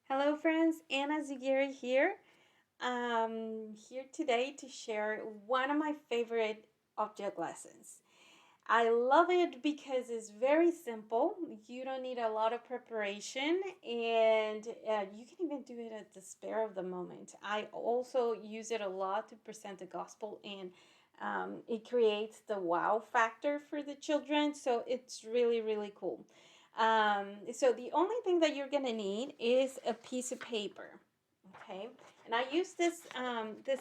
Hello, friends. Anna Zugiri here. Here today to share one of my favorite object lessons. I love it because it's very simple. You don't need a lot of preparation, and you can even do it at the spare of the moment. I also use it a lot to present the gospel, and it creates the wow factor for the children. So it's really, really cool. So the only thing that you're gonna need is a piece of paper. Okay, and I use this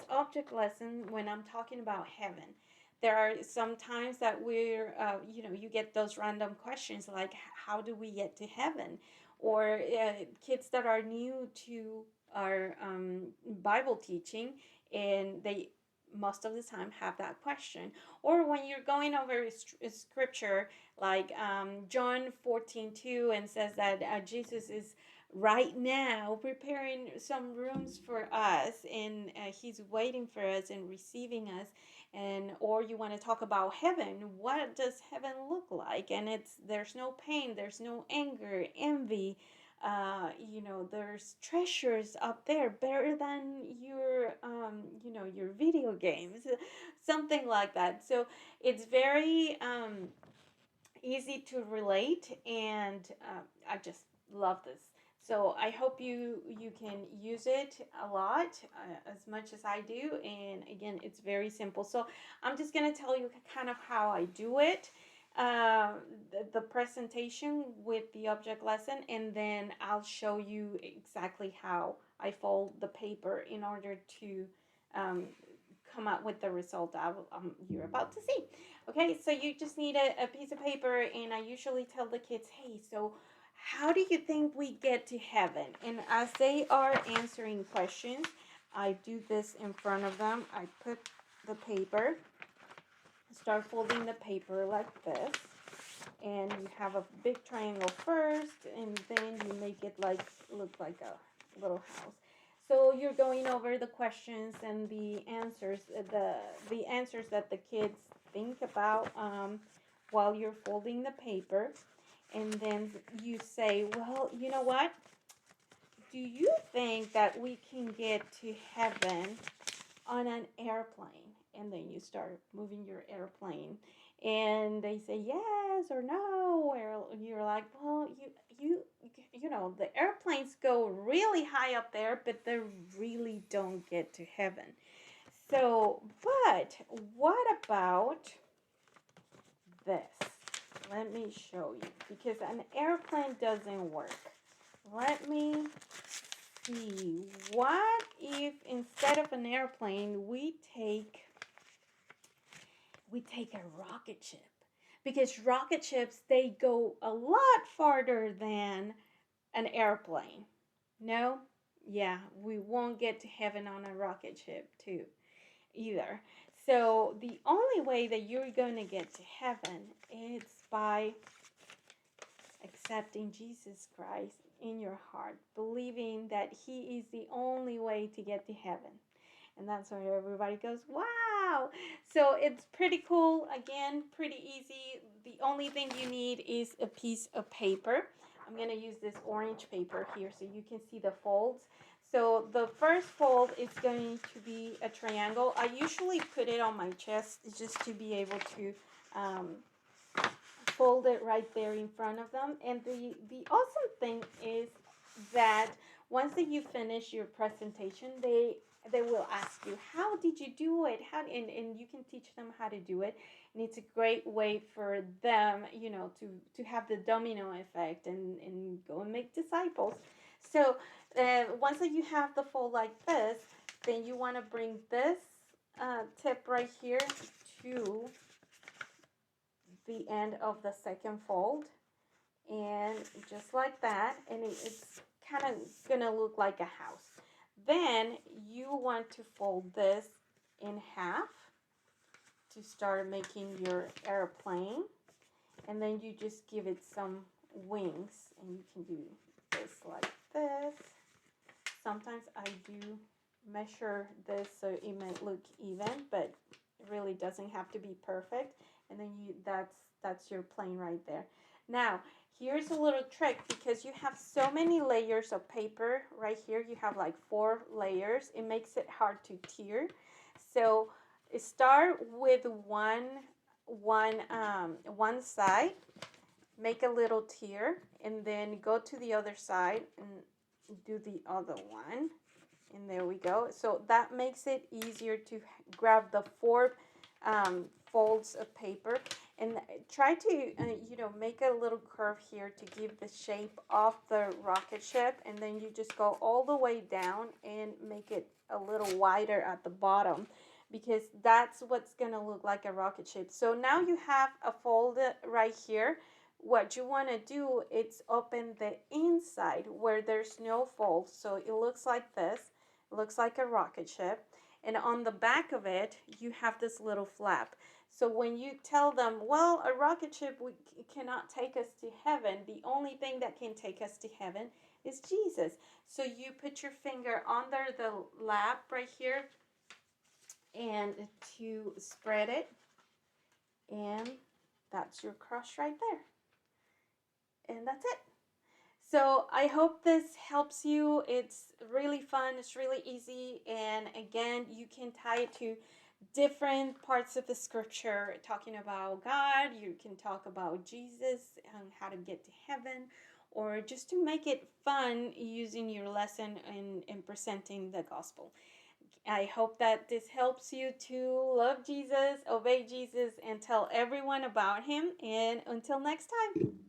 object lesson when I'm talking about heaven. There are some times that you get those random questions like, how do we get to heaven? Or kids that are new to our Bible teaching, and they most of the time have that question. Or when you're going over scripture, like John 14:2, and says that Jesus is right now preparing some rooms for us, and he's waiting for us and receiving us. And or you want to talk about heaven, what does heaven look like? And there's no pain, there's no anger, envy. There's treasures up there better than your video games, something like that. So it's very easy to relate, and I just love this. So I hope you can use it a lot, as much as I do. And again, it's very simple. So I'm just going to tell you kind of how I do it, uh, the presentation with the object lesson, and then I'll show you exactly how I fold the paper in order to um, come up with the result you're about to see. Okay, so you just need a piece of paper, and I usually tell the kids, hey, so how do you think we get to heaven? And as they are answering questions, I do this in front of them. I put the paper, start folding the paper like this, and you have a big triangle first, and then you make it look like a little house. So you're going over the questions and the answers, the answers that the kids think about while you're folding the paper. And then you say, well, you know what, do you think that we can get to heaven on an airplane? And then you start moving your airplane, and they say yes or no, or you're like, well, the airplanes go really high up there, but they really don't get to heaven. So, but what about this? Let me show you, because an airplane doesn't work. Let me see. What if instead of an airplane we take a rocket ship? Because rocket ships, they go a lot farther than an airplane. No? Yeah, we won't get to heaven on a rocket ship too either. So the only way that you're going to get to heaven is by accepting Jesus Christ in your heart, believing that he is the only way to get to heaven. And that's where everybody goes, wow. So it's pretty cool. Again, pretty easy. The only thing you need is a piece of paper. I'm going to use this orange paper here so you can see the folds. So the first fold is going to be a triangle. I usually put it on my chest just to be able to um, fold it right there in front of them. And the awesome thing is that once that you finish your presentation, they will ask you, how did you do it? And you can teach them how to do it. And it's a great way for them, to have the domino effect and go and make disciples. So once that you have the fold like this, then you want to bring this tip right here to the end of the second fold, and just like that, and it's kind of gonna look like a house. Then you want to fold this in half to start making your airplane, and then you just give it some wings, and you can do this like this. Sometimes I do measure this so it might look even, but it really doesn't have to be perfect. And then that's your plane right there. Now, here's a little trick because you have so many layers of paper right here. You have like 4 layers. It makes it hard to tear. So start with one side, make a little tear, and then go to the other side and do the other one. And there we go. So that makes it easier to grab the 4 folds of paper, and try to make a little curve here to give the shape of the rocket ship, and then you just go all the way down and make it a little wider at the bottom, because that's what's gonna look like a rocket ship. So now you have a fold right here. What you want to do is open the inside where there's no fold, so it looks like this. It looks like a rocket ship, and on the back of it you have this little flap. So when you tell them, well, a rocket ship cannot take us to heaven, the only thing that can take us to heaven is Jesus. So you put your finger under the lap right here and to spread it, and that's your cross right there. And that's it. So I hope this helps you. It's really fun, it's really easy, and again, you can tie it to different parts of the scripture talking about God. You can talk about Jesus and how to get to heaven, or just to make it fun using your lesson in presenting the gospel. I hope that this helps you to love Jesus, obey Jesus, and tell everyone about him. And until next time.